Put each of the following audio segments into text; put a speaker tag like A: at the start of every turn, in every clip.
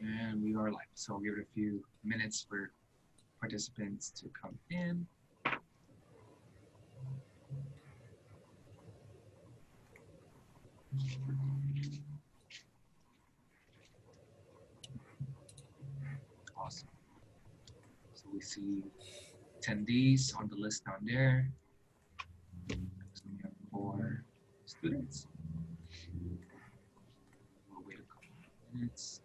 A: And we are live. So we'll give it a few minutes for participants to come in. Awesome. So we see attendees on the list down there. So we have 4 students. We'll wait a couple of minutes.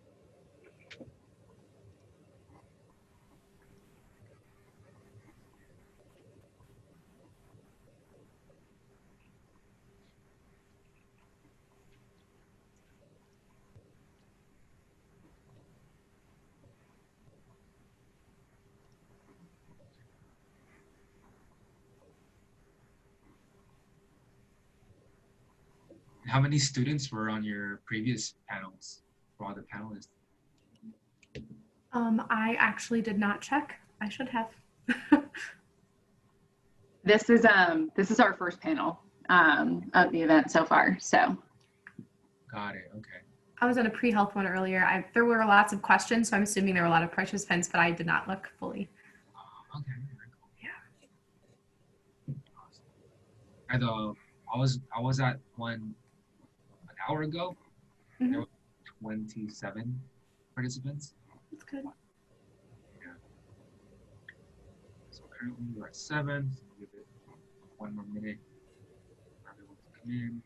A: How many students were on your previous panels for all the panelists?
B: I actually did not check. I should have.
C: This is our first panel of the event so far. So.
A: Got it. Okay.
B: I was on a pre-health one earlier. There were lots of questions, so I'm assuming there were a lot of participants, but I did not look fully.
A: Oh, okay. Very cool.
B: Yeah.
A: Awesome. I was at one an hour ago.
B: Mm-hmm.
A: There were 27 participants.
B: That's good.
A: Yeah. So currently we're at 7. So we'll give it 1 more minute for everyone to come in.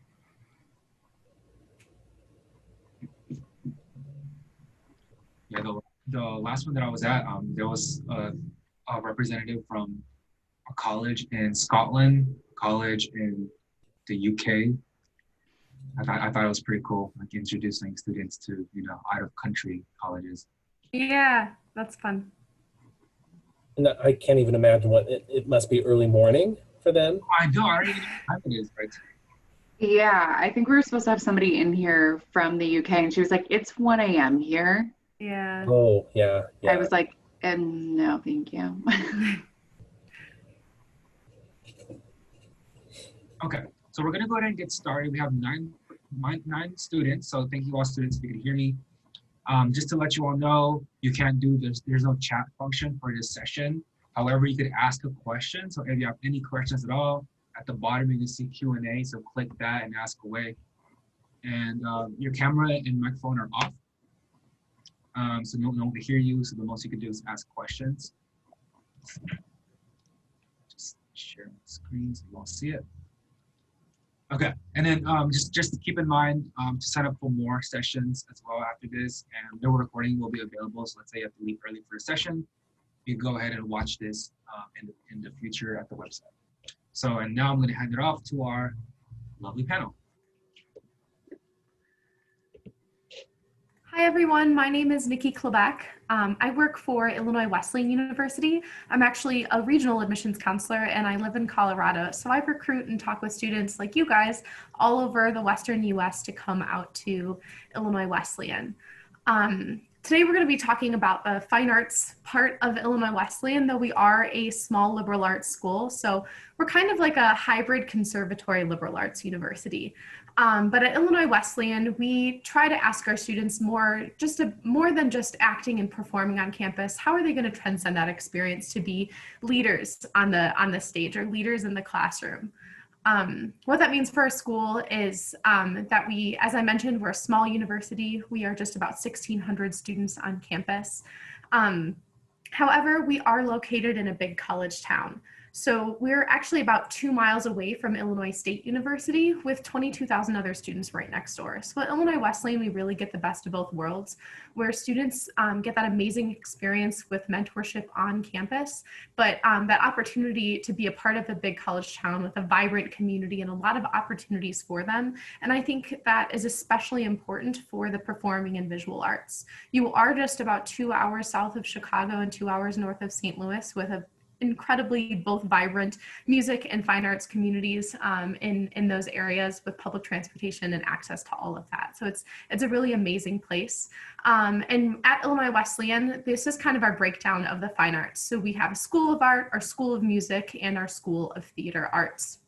A: Yeah, the last one that I was at, there was a representative from a college in Scotland, college in the UK. I thought it was pretty cool, like introducing students to, out of country colleges.
B: Yeah, that's fun.
D: And I can't even imagine what it must be early morning for them.
A: I know, I already know what time it is, right?
C: Yeah, I think we were supposed to have somebody in here from the UK, and she was like, "It's 1 a.m. here."
B: Yeah.
D: Oh, yeah.
C: I was like, no, thank you.
A: Okay, so we're gonna go ahead and get started. We have nine students, so thank you all students if you can hear me. Just to let you all know, you can't do this, there's no chat function for this session. However, you could ask a question. So if you have any questions at all, at the bottom you can see Q&A, so click that and ask away. And your camera and microphone are off. So no one can hear you, so the most you can do is ask questions. Just share my screen so you all see it. Okay, and then just to keep in mind to sign up for more sessions as well after this, and no recording will be available. So let's say you have to leave early for a session, you go ahead and watch this in the future at the website. So, and now I'm going to hand it off to our lovely panel.
B: Hi everyone, my name is Nikki Klebeck. I work for Illinois Wesleyan University. I'm actually a regional admissions counselor and I live in Colorado. So I recruit and talk with students like you guys all over the Western US to come out to Illinois Wesleyan. Today we're going to be talking about the fine arts part of Illinois Wesleyan, though we are a small liberal arts school. So we're kind of like a hybrid conservatory liberal arts university. But at Illinois Wesleyan, we try to ask our students more than just acting and performing on campus. How are they going to transcend that experience to be leaders on the stage or leaders in the classroom? What that means for our school is that we, as I mentioned, we're a small university. We are just about 1,600 students on campus. However, we are located in a big college town. So we're actually about 2 miles away from Illinois State University with 22,000 other students right next door. So at Illinois Wesleyan, we really get the best of both worlds, where students get that amazing experience with mentorship on campus, but that opportunity to be a part of a big college town with a vibrant community and a lot of opportunities for them. And I think that is especially important for the performing and visual arts. You are just about 2 hours south of Chicago and 2 hours north of St. Louis with a incredibly both vibrant music and fine arts communities in those areas with public transportation and access to all of that. So it's a really amazing place. And at Illinois Wesleyan, this is kind of our breakdown of the fine arts. So we have a School of Art, our School of Music, and our School of Theater Arts.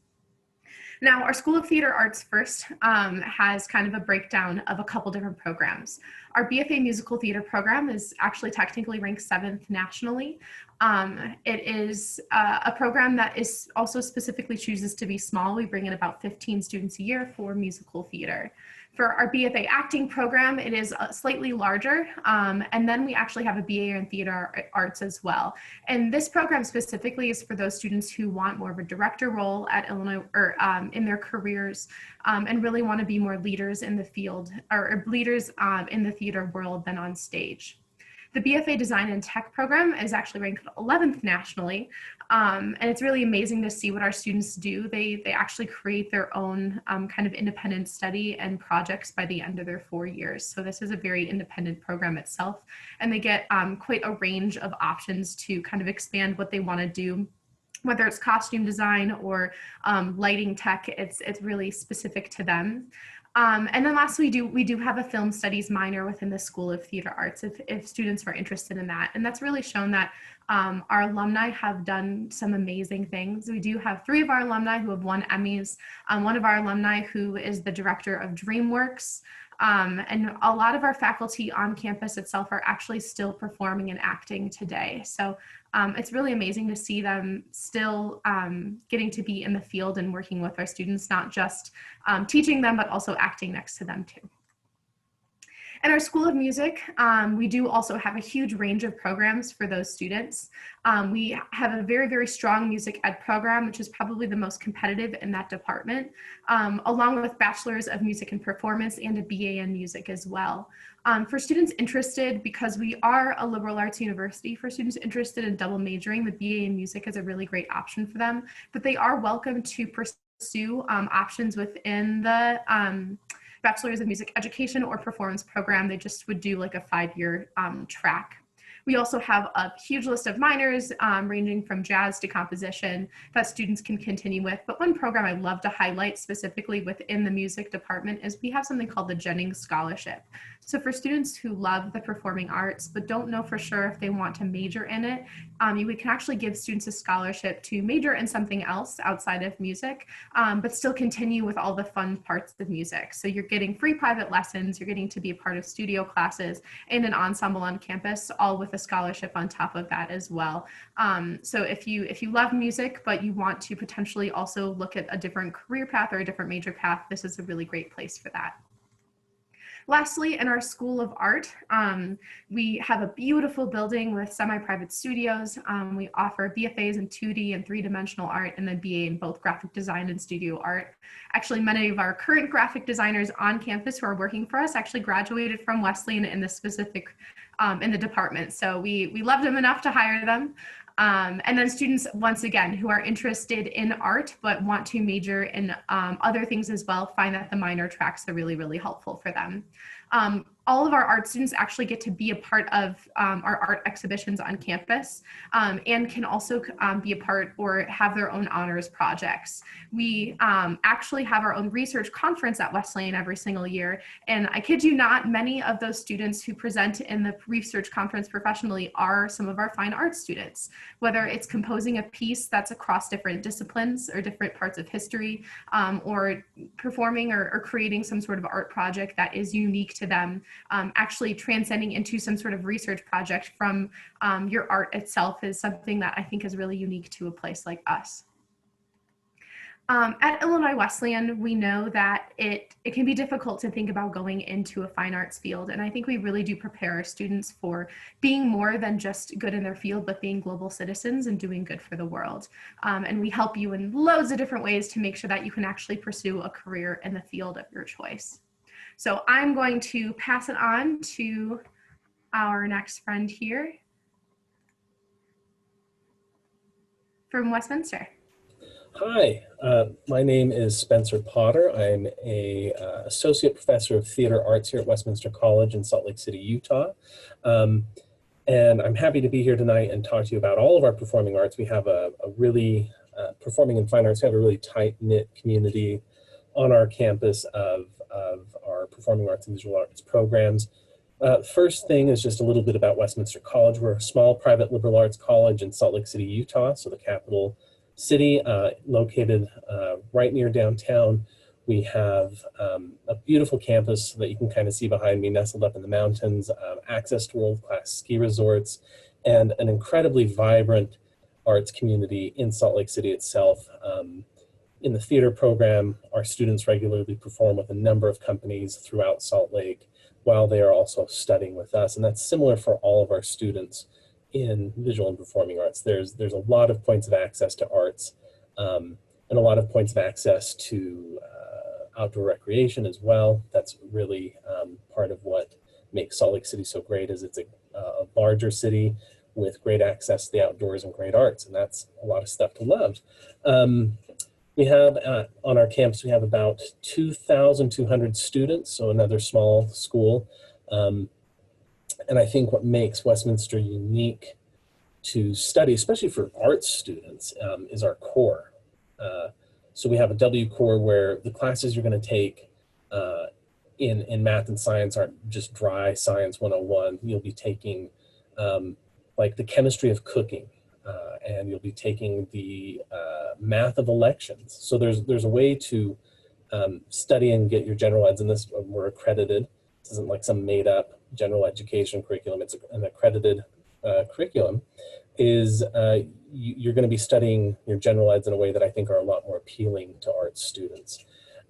B: Now, our School of Theater Arts first has kind of a breakdown of a couple different programs. Our BFA Musical Theater program is actually technically ranked 7th nationally. It is a program that is also specifically chooses to be small. We bring in about 15 students a year for musical theater. For our BFA acting program, it is slightly larger, and then we actually have a BA in theater arts as well. And this program specifically is for those students who want more of a director role at Illinois or in their careers and really want to be more leaders in the field or leaders in the theater world than on stage. The BFA Design and Tech program is actually ranked 11th nationally, and it's really amazing to see what our students do. They actually create their own kind of independent study and projects by the end of their 4 years. So this is a very independent program itself, and they get quite a range of options to kind of expand what they want to do, whether it's costume design or lighting tech. It's really specific to them. And then lastly, we do have a film studies minor within the School of Theater Arts if students are interested in that. And that's really shown that our alumni have done some amazing things. We do have 3 of our alumni who have won Emmys, one of our alumni who is the director of DreamWorks, and a lot of our faculty on campus itself are actually still performing and acting today. So it's really amazing to see them still getting to be in the field and working with our students, not just teaching them, but also acting next to them too. In our School of Music, we do also have a huge range of programs for those students. We have a very, very strong music ed program, which is probably the most competitive in that department, along with Bachelors of Music and Performance and a BA in Music as well. For students interested, because we are a liberal arts university, for students interested in double majoring, the BA in Music is a really great option for them, but they are welcome to pursue options within the Bachelor's of Music Education or Performance program. They just would do like a 5-year track. We also have a huge list of minors ranging from jazz to composition that students can continue with. But one program I'd love to highlight specifically within the music department is we have something called the Jennings Scholarship. So for students who love the performing arts but don't know for sure if they want to major in it, we can actually give students a scholarship to major in something else outside of music, but still continue with all the fun parts of music. So you're getting free private lessons, you're getting to be a part of studio classes and an ensemble on campus, all with a scholarship on top of that as well. So if you love music, but you want to potentially also look at a different career path or a different major path, this is a really great place for that. Lastly, in our School of Art, we have a beautiful building with semi-private studios. We offer BFAs in 2D and 3-dimensional art and then BA in both graphic design and studio art. Actually, many of our current graphic designers on campus who are working for us actually graduated from Wesleyan in the specific, in the department. So we loved them enough to hire them. And then students, once again, who are interested in art but want to major in other things as well, find that the minor tracks are really, really helpful for them. All of our art students actually get to be a part of our art exhibitions on campus and can also be a part or have their own honors projects. We actually have our own research conference at Wesleyan every single year. And I kid you not, many of those students who present in the research conference professionally are some of our fine arts students, whether it's composing a piece that's across different disciplines or different parts of history, or performing or creating some sort of art project that is unique to them. Actually transcending into some sort of research project from your art itself is something that I think is really unique to a place like us. At Illinois Wesleyan, we know that it can be difficult to think about going into a fine arts field, and I think we really do prepare our students for being more than just good in their field, but being global citizens and doing good for the world. And we help you in loads of different ways to make sure that you can actually pursue a career in the field of your choice. So I'm going to pass it on to our next friend here from Westminster.
D: Hi, my name is Spencer Potter. I'm a associate professor of theater arts here at Westminster College in Salt Lake City, Utah. And I'm happy to be here tonight and talk to you about all of our performing arts. We have a really, performing and fine arts, we have a really tight-knit community on our campus of our performing arts and visual arts programs. First thing is just a little bit about Westminster College. We're a small private liberal arts college in Salt Lake City, Utah, so the capital city, located right near downtown. We have a beautiful campus that you can kind of see behind me, nestled up in the mountains, access to world-class ski resorts, and an incredibly vibrant arts community in Salt Lake City itself. In the theater program, our students regularly perform with a number of companies throughout Salt Lake while they are also studying with us. And that's similar for all of our students in visual and performing arts. There's a lot of points of access to arts and a lot of points of access to outdoor recreation as well. That's really part of what makes Salt Lake City so great, is it's a larger city with great access to the outdoors and great arts, and that's a lot of stuff to love. We have on our campus, we have about 2,200 students, so another small school. And I think what makes Westminster unique to study, especially for arts students, is our core. So we have a W core where the classes you're going to take in math and science aren't just dry science 101. You'll be taking like the chemistry of cooking, and you'll be taking the math of elections. So there's a way to study and get your general eds in this. We're accredited. This isn't like some made up general education curriculum. It's an accredited curriculum. You're going to be studying your general eds in a way that I think are a lot more appealing to arts students.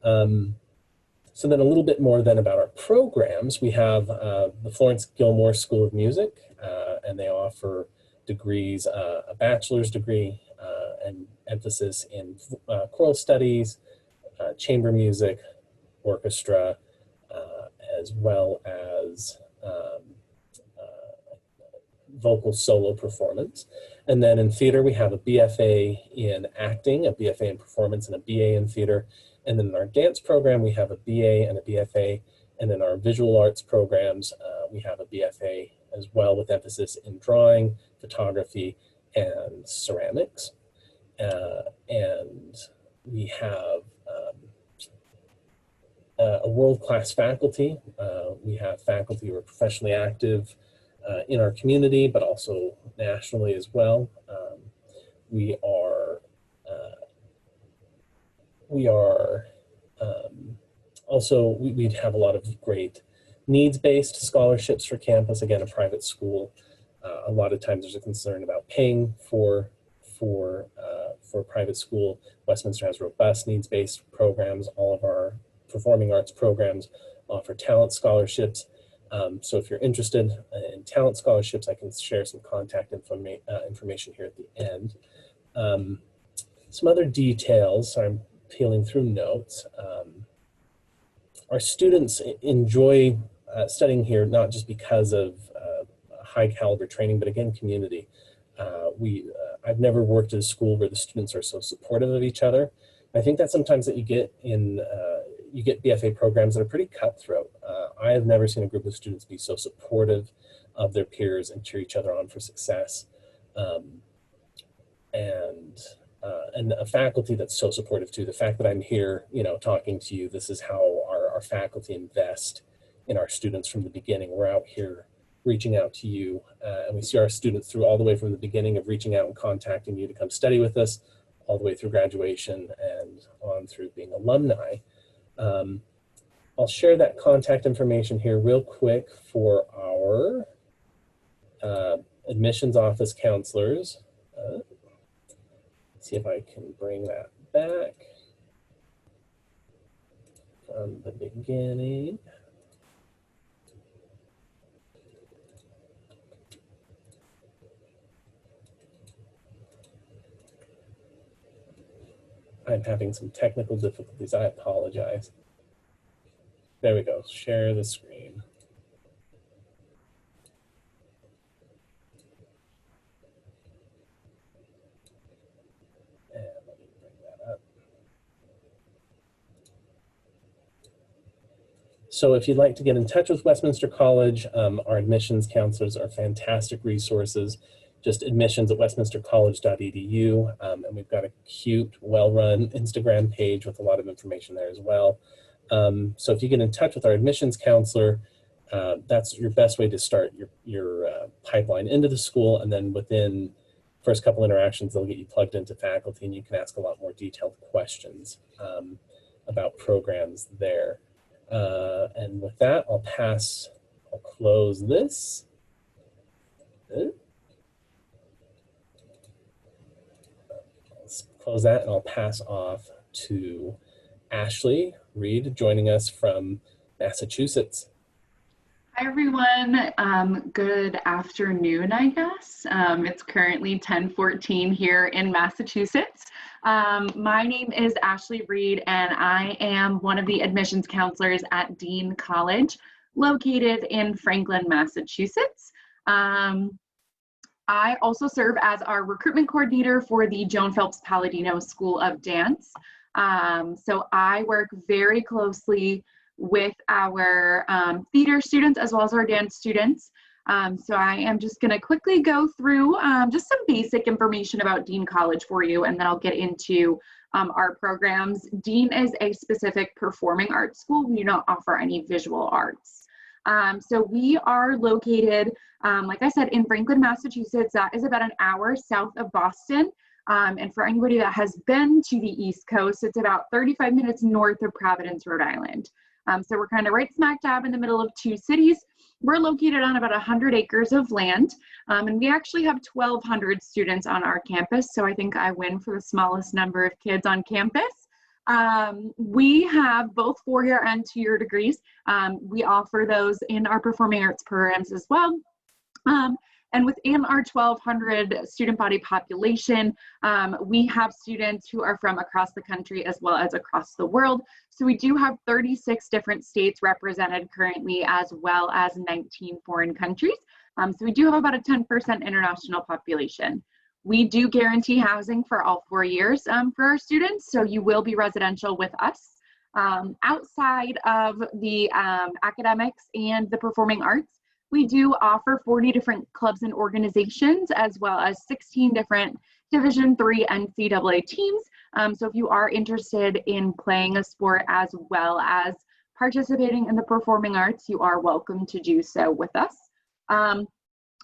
D: So then a little bit more then about our programs. We have the Florence Gilmore School of Music, and they offer degrees, a bachelor's degree, and emphasis in choral studies, chamber music, orchestra, as well as vocal solo performance. And then in theater, we have a BFA in acting, a BFA in performance, and a BA in theater. And then in our dance program, we have a BA and a BFA. And in our visual arts programs, we have a BFA as well, with emphasis in drawing, photography, and ceramics. And we have a world-class faculty. We have faculty who are professionally active in our community, but also nationally as well. We have a lot of great needs-based scholarships for campus. Again, a private school. A lot of times there's a concern about paying for private school. Westminster has robust needs-based programs. All of our performing arts programs offer talent scholarships. So if you're interested in talent scholarships, I can share some contact information here at the end. Some other details, so I'm peeling through notes. Our students enjoy studying here, not just because of high caliber training, but again, community. I've never worked at a school where the students are so supportive of each other. I think that's sometimes that you get in you get BFA programs that are pretty cutthroat. I have never seen a group of students be so supportive of their peers and cheer each other on for success. And a faculty that's so supportive too. The fact that I'm here, talking to you, this is how our faculty invest in our students from the beginning. We're out here reaching out to you, and we see our students through all the way from the beginning of reaching out and contacting you to come study with us, all the way through graduation and on through being alumni. I'll share that contact information here real quick for our admissions office counselors. See if I can bring that back from the beginning. I'm having some technical difficulties. I apologize. There we go. Share the screen. And let me bring that up. So if you'd like to get in touch with Westminster College, our admissions counselors are fantastic resources. Just admissions at westminstercollege.edu. And we've got a cute, well-run Instagram page with a lot of information there as well. So if you get in touch with our admissions counselor, that's your best way to start your pipeline into the school. And then within first couple interactions, they'll get you plugged into faculty and you can ask a lot more detailed questions about programs there. And with that, I'll close this. Let's close that and I'll pass off to Ashley Reed joining us from Massachusetts.
C: Hi everyone, good afternoon, I guess. It's currently 10:14 here in Massachusetts. My name is Ashley Reed and I am one of the admissions counselors at Dean College, located in Franklin, Massachusetts. I also serve as our recruitment coordinator for the Joan Phelps Palladino School of Dance. So I work very closely with our theater students as well as our dance students. So I am just going to quickly go through just some basic information about Dean College for you, and then I'll get into our programs. Dean is a specific performing arts school. We do not offer any visual arts. So we are located, like I said, in Franklin, Massachusetts. That is about an hour south of Boston. And for anybody that has been to the East Coast, it's about 35 minutes north of Providence, Rhode Island. So we're kind of right smack dab in the middle of two cities. We're located on about 100 acres of land, and we actually have 1,200 students on our campus. So I think I win for the smallest number of kids on campus. We have both 4-year and 2-year degrees. We offer those in our performing arts programs as well. And within our 1,200 student body population, we have students who are from across the country as well as across the world. So we do have 36 different states represented currently, as well as 19 foreign countries. So we do have about a 10% international population. We do guarantee housing for all 4 years for our students, so you will be residential with us. Outside of the academics and the performing arts, we do offer 40 different clubs and organizations, as well as 16 different Division III NCAA teams. So if you are interested in playing a sport as well as participating in the performing arts, you are welcome to do so with us.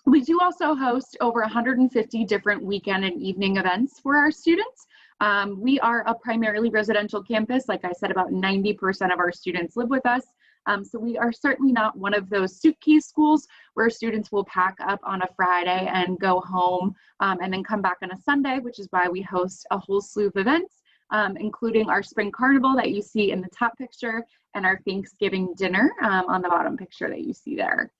C: We do also host over 150 different weekend and evening events for our students. We are a primarily residential campus. Like I said, about 90% of our students live with us. So we are certainly not one of those suitcase schools where students will pack up on a Friday and go home and then come back on a Sunday, which is why we host a whole slew of events, including our spring carnival that you see in the top picture and our Thanksgiving dinner on the bottom picture that you see there.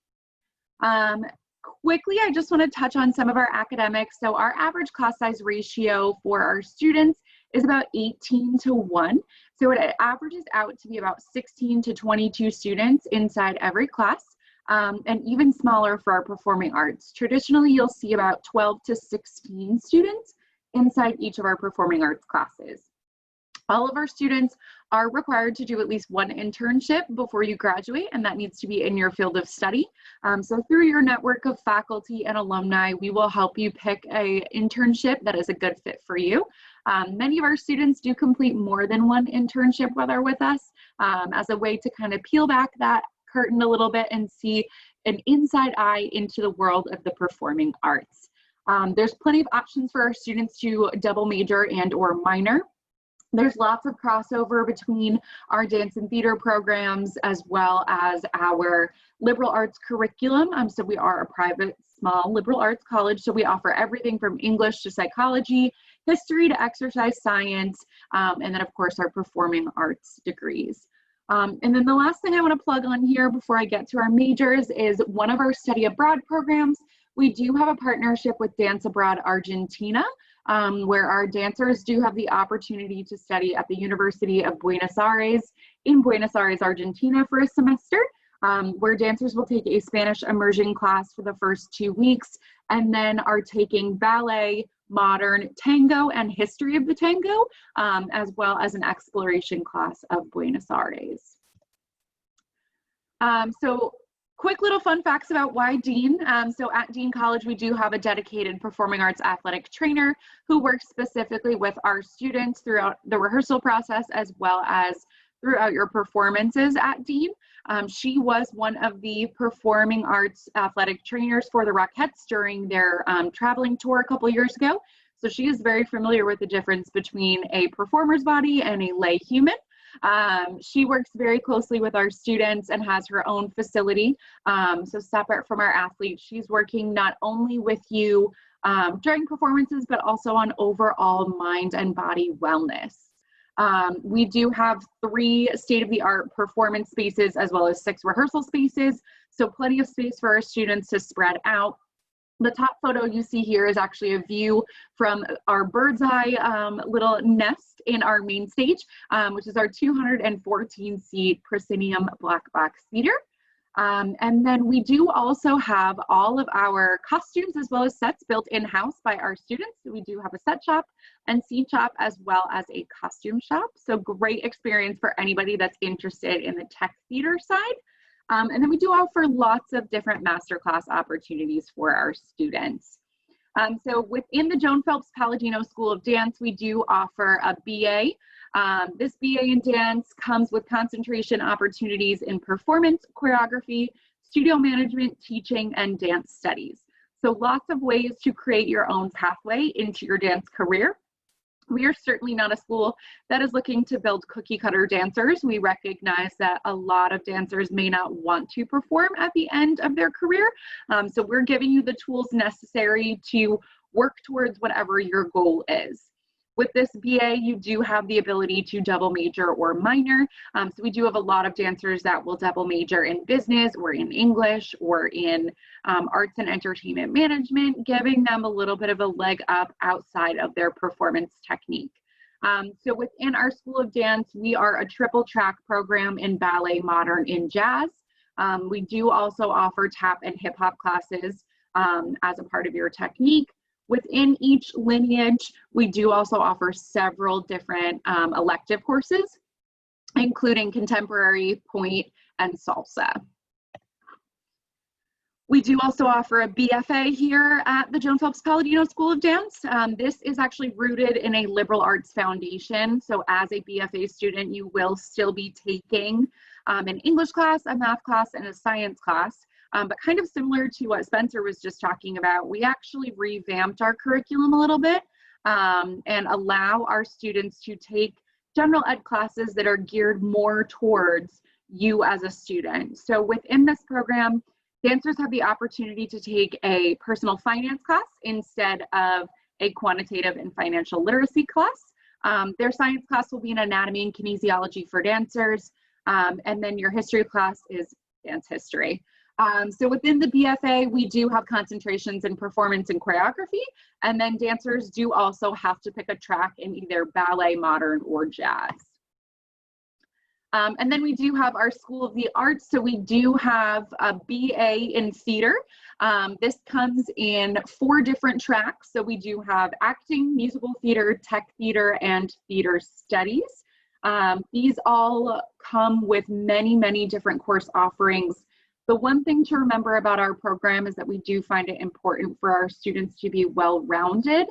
C: Quickly, I just want to touch on some of our academics. So our average class size ratio for our students is about 18:1. So it averages out to be about 16 to 22 students inside every class, and even smaller for our performing arts. Traditionally, you'll see about 12 to 16 students inside each of our performing arts classes. All of our students are required to do at least one internship before you graduate, and that needs to be in your field of study. So through your network of faculty and alumni, we will help you pick an internship that is a good fit for you. Many of our students do complete more than one internship while they're with us, as a way to kind of peel back that curtain a little bit and see an inside eye into the world of the performing arts. There's plenty of options for our students to double major and or minor. There's lots of crossover between our dance and theater programs as well as our liberal arts curriculum. So we are a private, small liberal arts college. So we offer everything from English to psychology, history to exercise science, and then of course our performing arts degrees. And then the last thing I want to plug on here before I get to our majors is one of our study abroad programs. We do have a partnership with Dance Abroad Argentina, where our dancers do have the opportunity to study at the University of Buenos Aires in Buenos Aires, Argentina for a semester, where dancers will take a Spanish immersion class for the first 2 weeks and then are taking ballet, modern, tango, and history of the tango, as well as an exploration class of Buenos Aires. So quick little fun facts about why Dean. So at Dean College, we do have a dedicated performing arts athletic trainer who works specifically with our students throughout the rehearsal process as well as throughout your performances at Dean. She was one of the performing arts athletic trainers for the Rockettes during their traveling tour a couple years ago. So she is very familiar with the difference between a performer's body and a lay human. She works very closely with our students and has her own facility. So separate from our athletes, she's working not only with you during performances, but also on overall mind and body wellness. We do have 3 state-of-the-art performance spaces as well as 6 rehearsal spaces. So plenty of space for our students to spread out. The top photo you see here is actually a view from our bird's eye little nest in our main stage, which is our 214-seat proscenium black box theater. And then we do also have all of our costumes as well as sets built in-house by our students. We do have a set shop and scene shop as well as a costume shop. So great experience for anybody that's interested in the tech theater side. And then we do offer lots of different masterclass opportunities for our students. So within the Joan Phelps Palladino School of Dance, we do offer a BA. This BA in dance comes with concentration opportunities in performance, choreography, studio management, teaching, and dance studies. So lots of ways to create your own pathway into your dance career. We are certainly not a school that is looking to build cookie cutter dancers. We recognize that a lot of dancers may not want to perform at the end of their career. So we're giving you the tools necessary to work towards whatever your goal is. With this BA, you do have the ability to double major or minor. So we do have a lot of dancers that will double major in business or in English or in arts and entertainment management, giving them a little bit of a leg up outside of their performance technique. So within our School of Dance, we are a triple track program in ballet, modern, and jazz. We do also offer tap and hip hop classes as a part of your technique. Within each lineage, we do also offer several different elective courses, including contemporary, point, and salsa. We do also offer a BFA here at the Joan Phelps Palladino School of Dance. This is actually rooted in a liberal arts foundation. So as a BFA student, you will still be taking an English class, a math class, and a science class. But kind of similar to what Spencer was just talking about, we actually revamped our curriculum a little bit and allow our students to take general ed classes that are geared more towards you as a student. So within this program, dancers have the opportunity to take a personal finance class instead of a quantitative and financial literacy class. Their science class will be in anatomy and kinesiology for dancers, and then your history class is dance history. So within the BFA, we do have concentrations in performance and choreography, and then dancers do also have to pick a track in either ballet, modern, or jazz. And then we do have our School of the Arts. So we do have a BA in theater. This comes in 4 different tracks. So we do have acting, musical theater, tech theater, and theater studies. These all come with many, many different course offerings. The one thing to remember about our program is that we do find it important for our students to be well-rounded.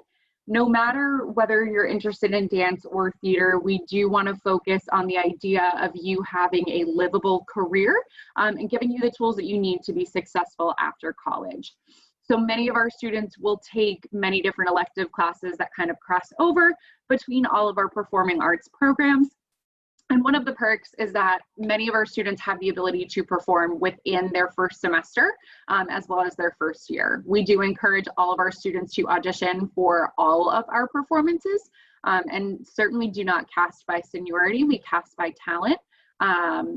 C: No matter whether you're interested in dance or theater, we do want to focus on the idea of you having a livable career and giving you the tools that you need to be successful after college. So many of our students will take many different elective classes that kind of cross over between all of our performing arts programs. And one of the perks is that many of our students have the ability to perform within their first semester as well as their first year. We do encourage all of our students to audition for all of our performances and certainly do not cast by seniority, we cast by talent.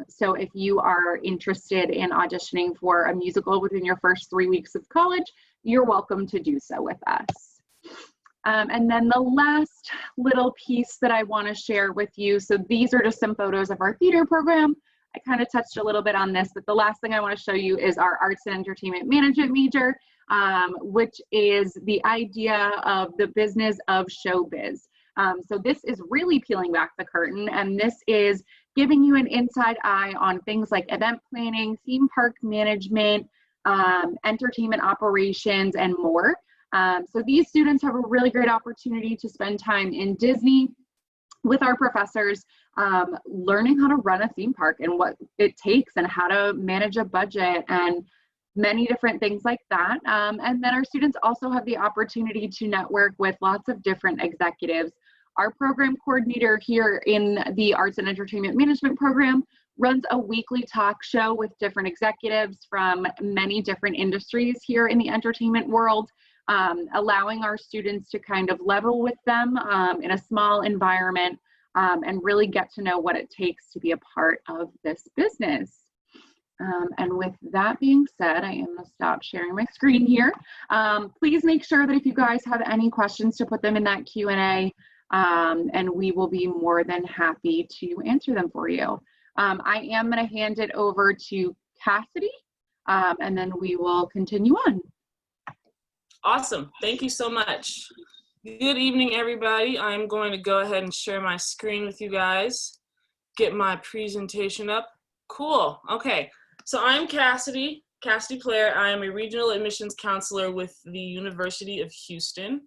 C: So if you are interested in auditioning for a musical within your first 3 weeks of college, you're welcome to do so with us. And then the last little piece that I want to share with you, so these are just some photos of our theater program. I kind of touched a little bit on this, but the last thing I want to show you is our Arts and Entertainment Management major, which is the idea of the business of showbiz. So this is really peeling back the curtain, and this is giving you an inside eye on things like event planning, theme park management, entertainment operations, and more. So these students have a really great opportunity to spend time in Disney, with our professors, learning how to run a theme park and what it takes and how to manage a budget and many different things like that. And then our students also have the opportunity to network with lots of different executives. Our program coordinator here in the Arts and Entertainment Management program runs a weekly talk show with different executives from many different industries here in the entertainment world, allowing our students to kind of level with them in a small environment and really get to know what it takes to be a part of this business. And with that being said, I am going to stop sharing my screen here. Please make sure that if you guys have any questions to put them in that Q&A, and we will be more than happy to answer them for you. I am going to hand it over to Cassidy, and then we will continue on.
E: Awesome. Thank you so much. Good evening, everybody. I'm going to go ahead and share my screen with you guys. Get my presentation up. Cool. Okay. So I'm Cassidy Player. I am a regional admissions counselor with the University of Houston.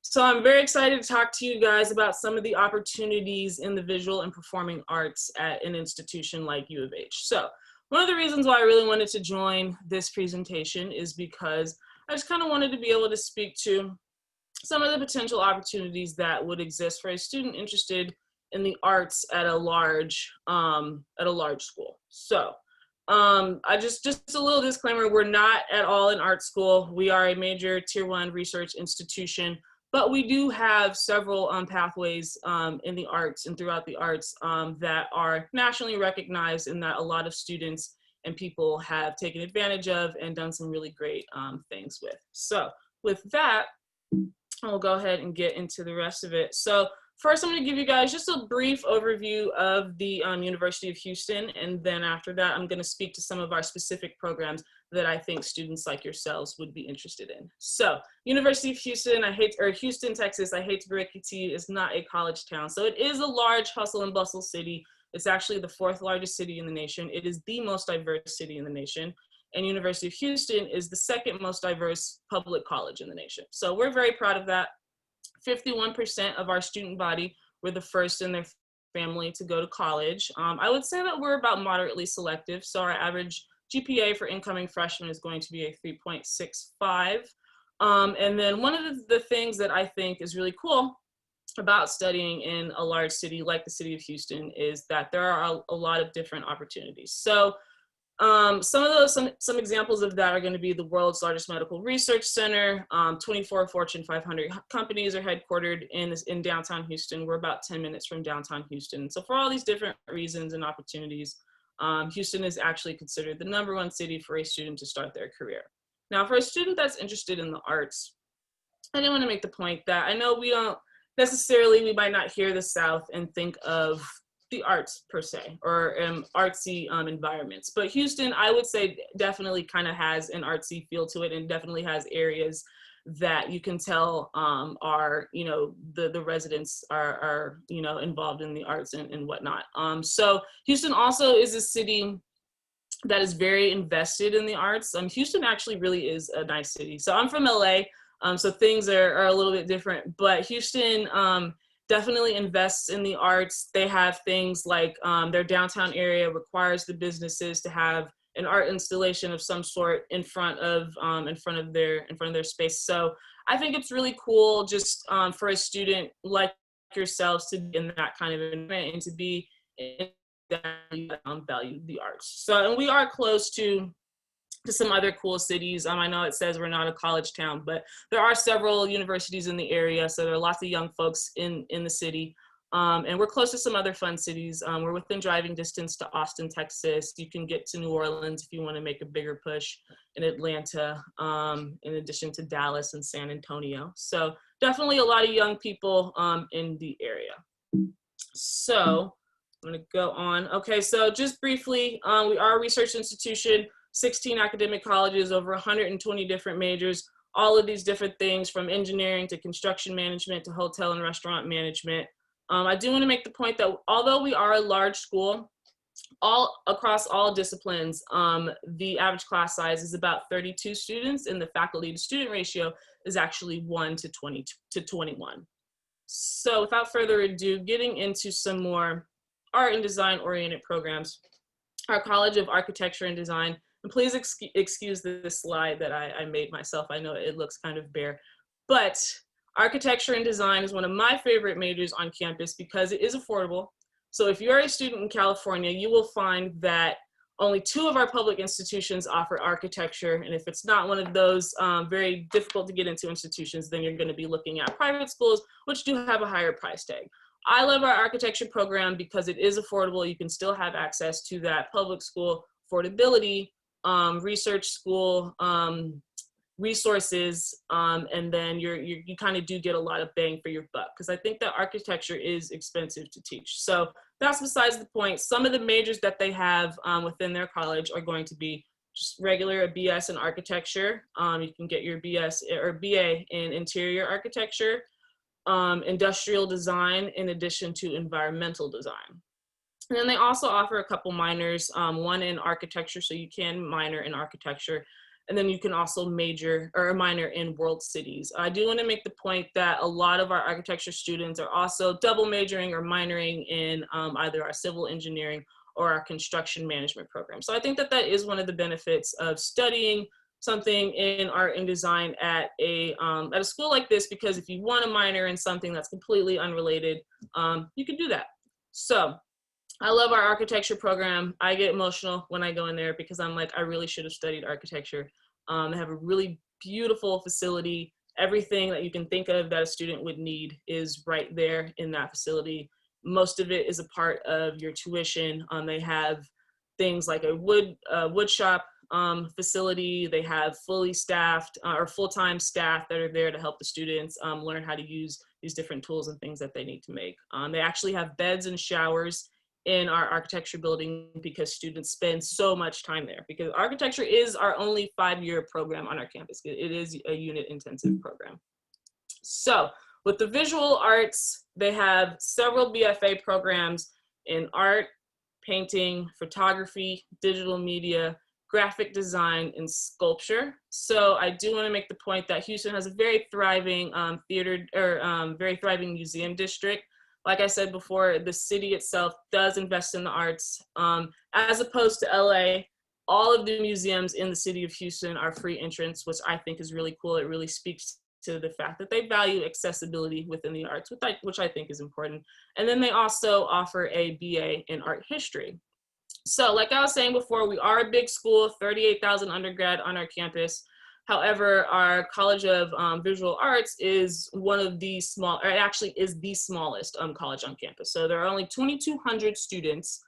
E: So I'm very excited to talk to you guys about some of the opportunities in the visual and performing arts at an institution like U of H. So one of the reasons why I really wanted to join this presentation is because I just kind of wanted to be able to speak to some of the potential opportunities that would exist for a student interested in the arts at a large school. So I just a little disclaimer, we're not at all an art school. We are a major tier 1 research institution, but we do have several pathways in the arts and throughout the arts that are nationally recognized and that a lot of students and people have taken advantage of and done some really great things with. So with that, I'll go ahead and get into the rest of it. So first, I'm going to give you guys just a brief overview of the University of Houston, and then after that, I'm going to speak to some of our specific programs that I think students like yourselves would be interested in. So, University of Houston, Houston, Texas, I hate to break it to you, is not a college town. So it is a large hustle and bustle city. It's actually the 4th largest city in the nation. It is the most diverse city in the nation. And University of Houston is the 2nd most diverse public college in the nation. So we're very proud of that. 51% of our student body were the first in their family to go to college. I would say that we're about moderately selective. So our average GPA for incoming freshmen is going to be a 3.65. And then one of the things that I think is really cool about studying in a large city like the city of Houston is that there are a lot of different opportunities. So some examples of that are going to be the world's largest medical research center. 24 Fortune 500 companies are headquartered in downtown Houston. We're about 10 minutes from downtown Houston. So for all these different reasons and opportunities, Houston is actually considered the #1 city for a student to start their career. Now, for a student that's interested in the arts, I did want to make the point that I know we might not hear the South and think of the arts per se, or artsy environments. But Houston, I would say, definitely kind of has an artsy feel to it, and definitely has areas that you can tell are, the residents are involved in the arts and whatnot. So Houston also is a city that is very invested in the arts. Houston actually really is a nice city. So I'm from LA, so things are a little bit different, but Houston definitely invests in the arts. They have things like their downtown area requires the businesses to have an art installation of some sort in front of their space. So I think it's really cool just for a student like yourselves to be in that kind of environment and to be in that value the arts. So, and we are close to some other cool cities. I know it says we're not a college town, but there are several universities in the area. So there are lots of young folks in the city. And we're close to some other fun cities. We're within driving distance to Austin, Texas. You can get to New Orleans if you want to make a bigger push, in Atlanta, in addition to Dallas and San Antonio. So definitely a lot of young people in the area. So I'm going to go on. Okay, so just briefly, we are a research institution. 16 academic colleges, over 120 different majors, all of these different things from engineering to construction management to hotel and restaurant management. I do want to make the point that although we are a large school, across all disciplines, the average class size is about 32 students, and the faculty to student ratio is actually 1 to 21. So without further ado, getting into some more art and design oriented programs. Our College of Architecture and Design, and please excuse this slide that I made myself. I know it looks kind of bare, but architecture and design is one of my favorite majors on campus because it is affordable. So if you're a student in California, you will find that only 2 of our public institutions offer architecture. And if it's not one of those very difficult to get into institutions, then you're going to be looking at private schools, which do have a higher price tag. I love our architecture program because it is affordable. You can still have access to that public school affordability, research school resources, and then you kind of do get a lot of bang for your buck, because I think that architecture is expensive to teach. So that's besides the point. Some of the majors that they have within their college are going to be just regular a BS in architecture. You can get your BS or BA in interior architecture, industrial design, in addition to environmental design. And then they also offer a couple minors, one in architecture, so you can minor in architecture, and then you can also major or minor in world cities. I do want to make the point that a lot of our architecture students are also double majoring or minoring in either our civil engineering or our construction management program. So I think that that is one of the benefits of studying something in art and design at a school like this, because if you want to minor in something that's completely unrelated, you can do that. So I love our architecture program. I get emotional when I go in there because I'm like, I really should have studied architecture. They have a really beautiful facility. Everything that you can think of that a student would need is right there in that facility. Most of it is a part of your tuition. They have things like a wood shop facility. They have fully staffed or full-time staff that are there to help the students learn how to use these different tools and things that they need to make. They actually have beds and showers in our architecture building because students spend so much time there, because architecture is our only 5-year program on our campus. It is a unit intensive program. So with the visual arts, they have several BFA programs in art, painting, photography, digital media, graphic design, and sculpture. So I do want to make the point that Houston has a very thriving very thriving museum district. Like I said before, the city itself does invest in the arts. As opposed to LA, all of the museums in the city of Houston are free entrance, which I think is really cool. It really speaks to the fact that they value accessibility within the arts, which I think is important. And then they also offer a BA in art history. So like I was saying before, we are a big school, 38,000 undergrad on our campus. However, our College of Visual Arts is one of the it actually is the smallest college on campus. So there are only 2,200 students.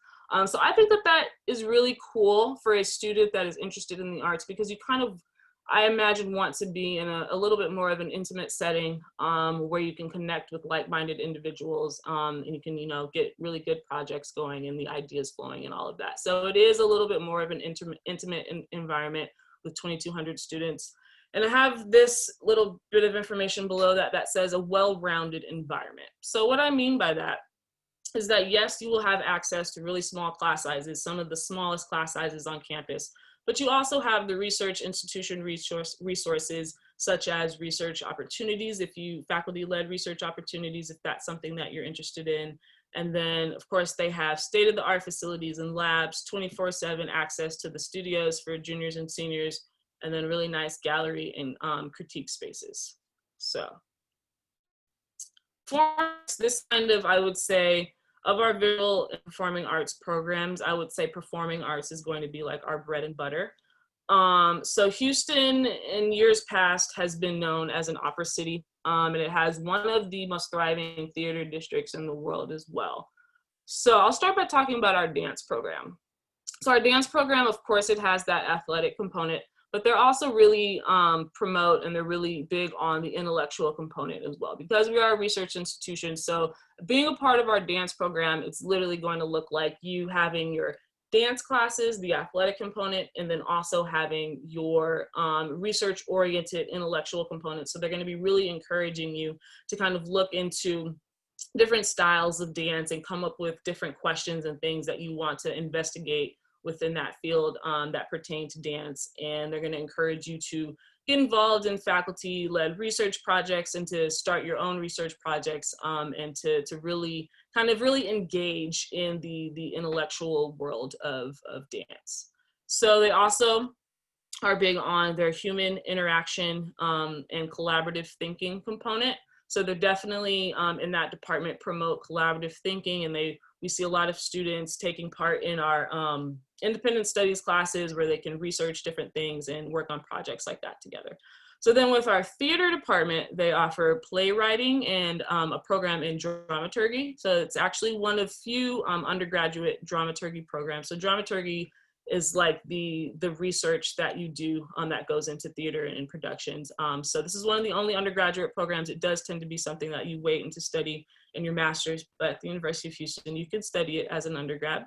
E: So I think that that is really cool for a student that is interested in the arts, because you kind of, I imagine, want to be in a little bit more of an intimate setting where you can connect with like-minded individuals and you can, get really good projects going and the ideas flowing and all of that. So it is a little bit more of an intimate environment with 2,200 students. And I have this little bit of information below that says a well-rounded environment. So what I mean by that is that, yes, you will have access to really small class sizes, some of the smallest class sizes on campus, but you also have the research institution resources, such as research opportunities, faculty-led research opportunities, if that's something that you're interested in. And then, of course, they have state-of-the-art facilities and labs, 24/7 access to the studios for juniors and seniors, and then really nice gallery and critique spaces. So for this kind of, I would say, of our visual and performing arts programs, I would say performing arts is going to be like our bread and butter. So Houston in years past has been known as an opera city, and it has one of the most thriving theater districts in the world as well. So I'll start by talking about our dance program. So our dance program, of course, it has that athletic component, but they're also really promote, and they're really big on the intellectual component as well, because we are a research institution. So being a part of our dance program, it's literally going to look like you having your dance classes, the athletic component, and then also having your research-oriented intellectual component. So they're going to be really encouraging you to kind of look into different styles of dance and come up with different questions and things that you want to investigate within that field that pertain to dance. And they're going to encourage you to get involved in faculty-led research projects and to start your own research projects, and to really really engage in the intellectual world of dance. So they also are big on their human interaction and collaborative thinking component. So they're definitely in that department promote collaborative thinking, and we see a lot of students taking part in our independent studies classes where they can research different things and work on projects like that together. So then with our theater department, they offer playwriting and a program in dramaturgy. So it's actually one of few undergraduate dramaturgy programs. So dramaturgy is like the research that you do that goes into theater and productions. So this is one of the only undergraduate programs. It does tend to be something that you wait to study in your master's, but at the University of Houston, you can study it as an undergrad.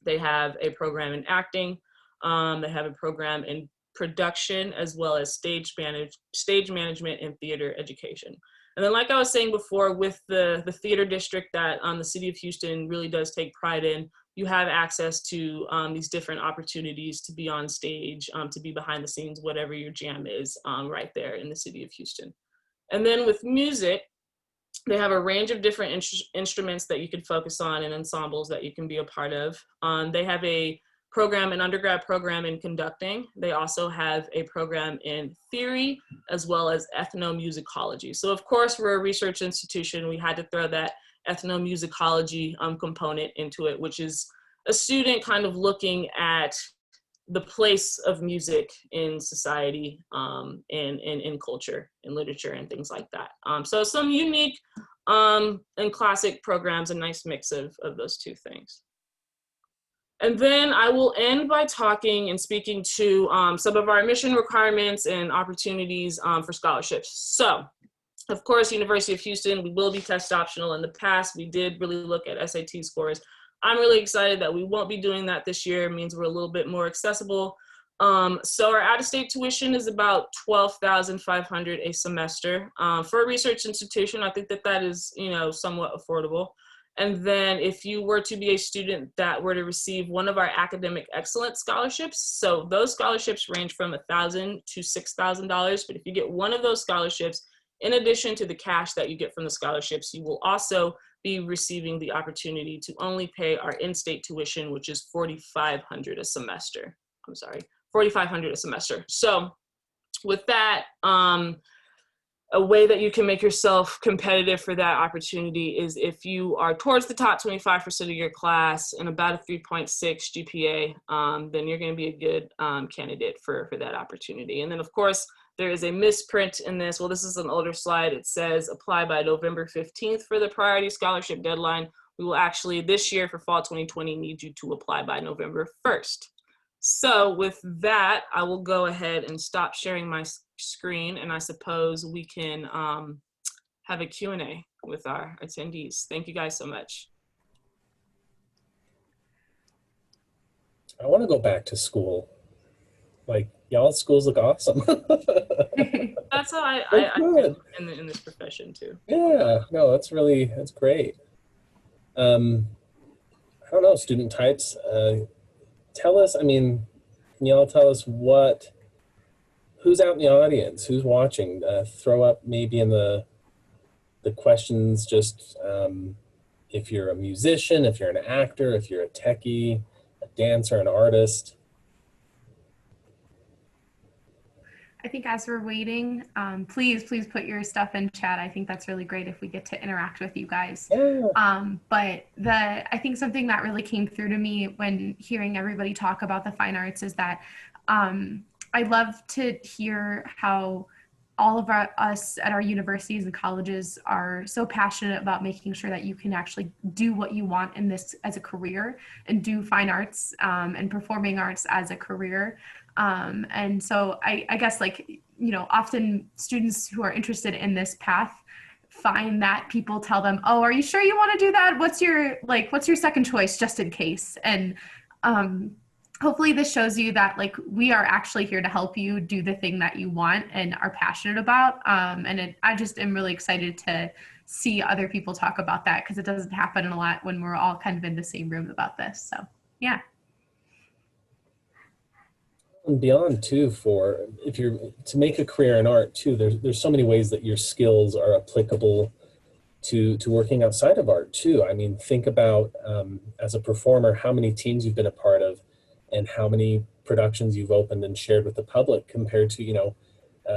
E: They have a program in acting. They have a program in production, as well as stage management and theater education. And then, like I was saying before, with the theater district that the city of Houston really does take pride in, you have access to these different opportunities to be on stage, to be behind the scenes, whatever your jam is, right there in the city of Houston. And then with music, they have a range of different instruments that you can focus on and ensembles that you can be a part of. They have an undergrad program in conducting. They also have a program in theory, as well as ethnomusicology. So of course, we're a research institution. We had to throw that ethnomusicology component into it, which is a student kind of looking at the place of music in society, and in culture and literature and things like that. So some unique and classic programs, a nice mix of those two things. And then I will end by talking and speaking to some of our admission requirements and opportunities for scholarships. So, of course, University of Houston, we will be test optional. In the past, we did really look at SAT scores. I'm really excited that we won't be doing that this year. It means we're a little bit more accessible. So our out-of-state tuition is about $12,500 a semester. For a research institution, I think that is, somewhat affordable. And then if you were to be a student that were to receive one of our academic excellence scholarships, so those scholarships range from $1,000 to $6,000, but if you get one of those scholarships, in addition to the cash that you get from the scholarships, you will also be receiving the opportunity to only pay our in-state tuition, which is $4,500 a semester. I'm sorry, $4,500 a semester. So with that, a way that you can make yourself competitive for that opportunity is if you are towards the top 25% of your class and about a 3.6 GPA, then you're going to be a good candidate for that opportunity. And then, of course, there is a misprint in this. Well, this is an older slide. It says apply by November 15th for the priority scholarship deadline. We will actually, this year for fall 2020, need you to apply by November 1st. So with that, I will go ahead and stop sharing my screen, and I suppose we can have a Q&A with our attendees. Thank you guys so much.
D: I want to go back to school. Like, y'all's schools look awesome.
E: That's how I feel in this profession too.
D: Yeah, no, that's great. I don't know, student types. Tell us, can y'all tell us who's out in the audience, who's watching? Throw up maybe in the questions, just if you're a musician, if you're an actor, if you're a techie, a dancer, an artist.
B: I think as we're waiting, please put your stuff in chat. I think that's really great if we get to interact with you guys.
D: Yeah.
B: But I think something that really came through to me when hearing everybody talk about the fine arts is that I love to hear how all of us at our universities and colleges are so passionate about making sure that you can actually do what you want in this as a career and do fine arts and performing arts as a career. And so I guess often students who are interested in this path find that people tell them, oh, are you sure you want to do that? What's your second choice just in case? And hopefully this shows you that we are actually here to help you do the thing that you want and are passionate about. I just am really excited to see other people talk about that because it doesn't happen a lot when we're all kind of in the same room about this. So yeah.
D: And beyond too, for if you're to make a career in art too, there's so many ways that your skills are applicable to working outside of art too. I mean, think about as a performer, how many teams you've been a part of, and how many productions you've opened and shared with the public compared to, you know,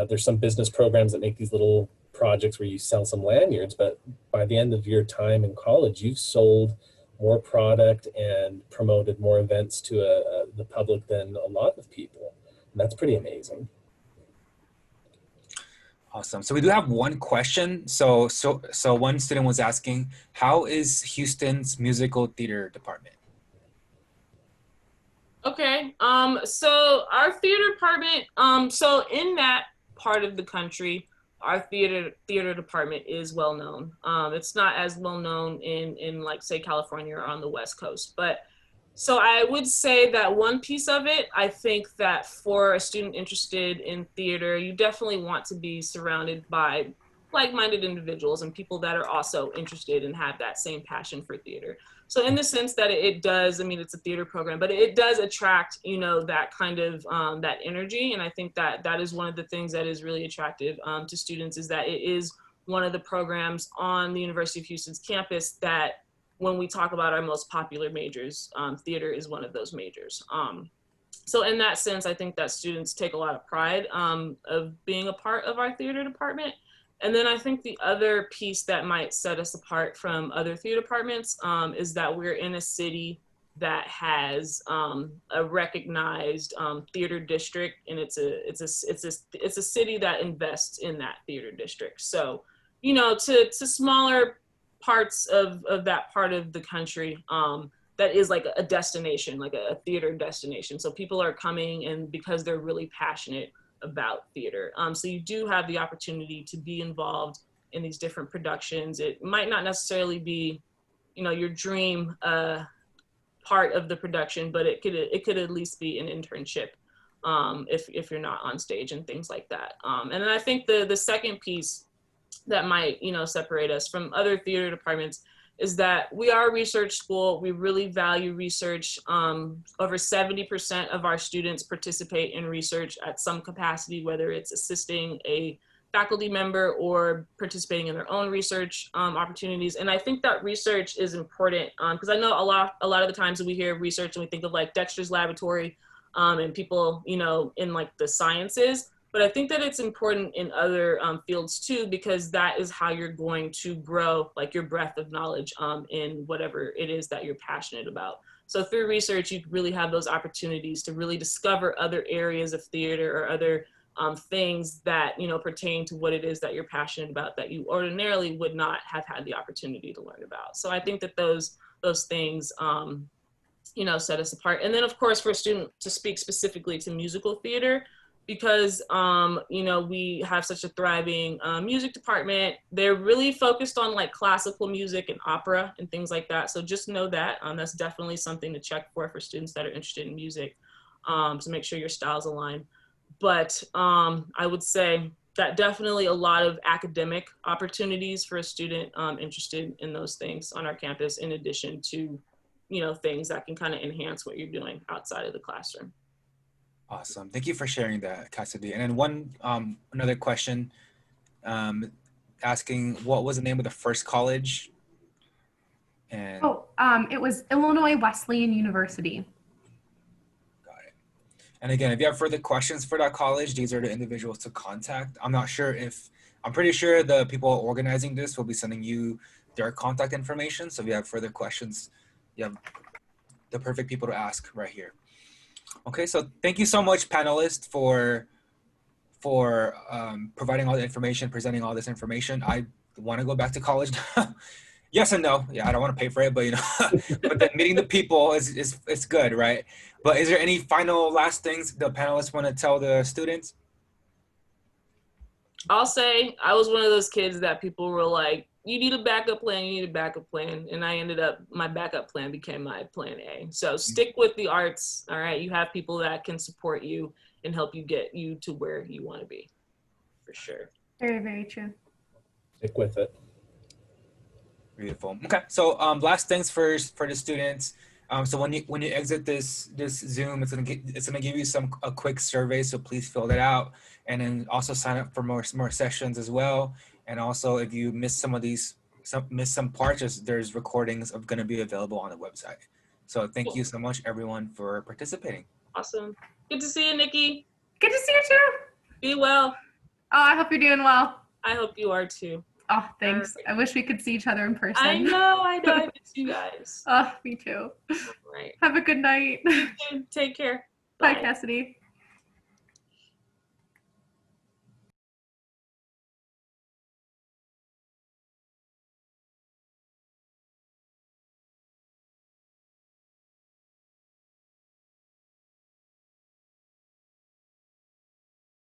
D: there's some business programs that make these little projects where you sell some lanyards, but by the end of your time in college, you've sold more product and promoted more events to the public than a lot of people. And that's pretty amazing.
A: Awesome. So we do have one question. So one student was asking, how is Houston's musical theater department?
E: Okay. So our theater department, so in that part of the country, our theater department is well known. It's not as well known in like say California or on the West Coast, but so I would say that one piece of it, I think that for a student interested in theater, you definitely want to be surrounded by like-minded individuals and people that are also interested and have that same passion for theater. So in the sense that it does, I mean, it's a theater program, but it does attract, you know, that kind of, that energy. And I think that that is one of the things that is really attractive to students, is that it is one of the programs on the University of Houston's campus that when we talk about our most popular majors, theater is one of those majors. So in that sense, I think that students take a lot of pride of being a part of our theater department. And then I think the other piece that might set us apart from other theater departments is that we're in a city that has a recognized theater district, and it's a city that invests in that theater district. So, you know, to smaller parts of that part of the country, that is like a destination, like a theater destination. So people are coming and because they're really passionate about theater. So you do have the opportunity to be involved in these different productions. It might not necessarily be, you know, your dream part of the production, but it could at least be an internship if you're not on stage and things like that. And then I think the second piece that might, you know, separate us from other theater departments is that we are a research school. We really value research. Over 70% of our students participate in research at some capacity, whether it's assisting a faculty member or participating in their own research opportunities. And I think that research is important because I know a lot of the times that we hear research and we think of like Dexter's Laboratory and people, you know, in like the sciences. But I think that it's important in other fields too, because that is how you're going to grow like your breadth of knowledge in whatever it is that you're passionate about. So through research, you really have those opportunities to really discover other areas of theater or other things that, you know, pertain to what it is that you're passionate about that you ordinarily would not have had the opportunity to learn about. So I think that those things, you know, set us apart. And then of course, for a student to speak specifically to musical theater, because, you know, we have such a thriving music department. They're really focused on like classical music and opera and things like that. So just know that that's definitely something to check for students that are interested in music, to make sure your styles align. But I would say that definitely a lot of academic opportunities for a student interested in those things on our campus, in addition to, you know, things that can kind of enhance what you're doing outside of the classroom.
A: Awesome. Thank you for sharing that, Cassidy. And then one another question asking what was the name of the first college? And
B: it was Illinois Wesleyan University.
A: got it. And again, if you have further questions for that college, these are the individuals to contact. I'm pretty sure the people organizing this will be sending you their contact information. So if you have further questions, you have the perfect people to ask right here. Okay, so thank you so much, panelists, for providing all the information, presenting all this information. I want to go back to college. Yes and no. Yeah, I don't want to pay for it, but you know, but then meeting the people is good, right? But is there any final last things the panelists want to tell the students?
E: I'll say I was one of those kids that people were like, you need a backup plan, you need a backup plan. And I ended up, my backup plan became my plan A. So stick with the arts, all right? You have people that can support you and help you get you to where you want to be, for sure.
B: Very, very true.
D: Stick with it.
A: Beautiful. Okay, so last things first for the students. So when you exit this Zoom, it's gonna give you a quick survey. So please fill that out, and then also sign up for more sessions as well. And also, if you miss some parts, there's recordings of gonna be available on the website. So thank you so much, everyone, for participating.
E: Awesome. Good to see you, Nikki.
B: Good to see you too.
E: Be well.
B: Oh, I hope you're doing well.
E: I hope you are too.
B: Oh, thanks. I wish we could see each other in person.
E: I know. I miss you guys.
B: Oh, me too.
E: All right.
B: Have a good night.
E: Take care.
B: Bye, Cassidy.